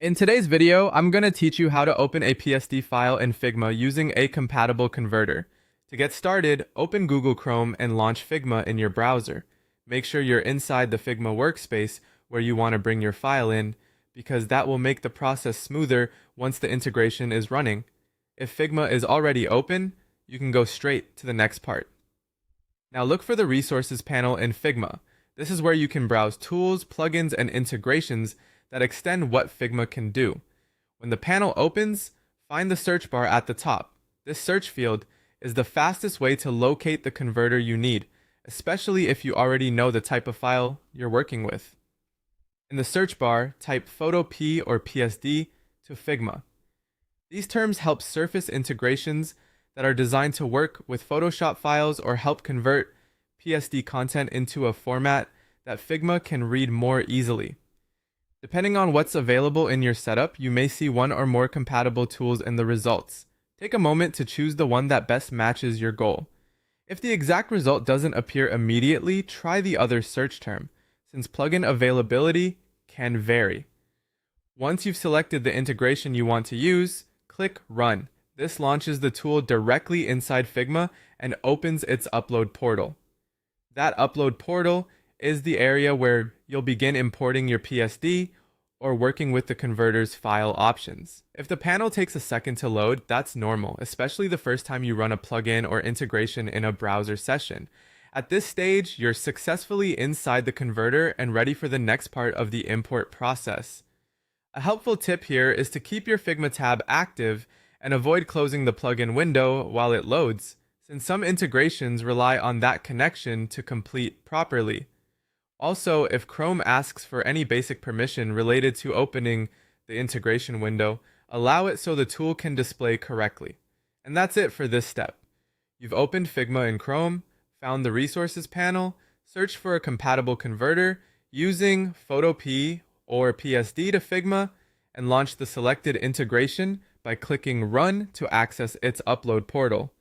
In today's video, I'm going to teach you how to open a PSD file in Figma using a compatible converter. To get started, open Google Chrome and launch Figma in your browser. Make sure you're inside the Figma workspace where you want to bring your file in, because that will make the process smoother once the integration is running. If Figma is already open, you can go straight to the next part. Now look for the Resources panel in Figma. This is where you can browse tools, plugins, and integrations that extend what Figma can do. When the panel opens, find the search bar at the top. This search field is the fastest way to locate the converter you need, especially if you already know the type of file you're working with. In the search bar, type PhotoP or PSD to Figma. These terms help surface integrations that are designed to work with Photoshop files or help convert PSD content into a format that Figma can read more easily. Depending on what's available in your setup, you may see one or more compatible tools in the results. Take a moment to choose the one that best matches your goal. If the exact result doesn't appear immediately, try the other search term, since plugin availability can vary. Once you've selected the integration you want to use, click Run. This launches the tool directly inside Figma and opens its upload portal. That upload portal is the area where you'll begin importing your PSD or working with the converter's file options. If the panel takes a second to load, that's normal, especially the first time you run a plugin or integration in a browser session. At this stage, you're successfully inside the converter and ready for the next part of the import process. A helpful tip here is to keep your Figma tab active and avoid closing the plugin window while it loads, since some integrations rely on that connection to complete properly. Also, if Chrome asks for any basic permission related to opening the integration window, allow it so the tool can display correctly. And that's it for this step. You've opened Figma in Chrome, found the Resources panel, searched for a compatible converter using PhotoP or PSD to Figma, and launched the selected integration by clicking Run to access its upload portal.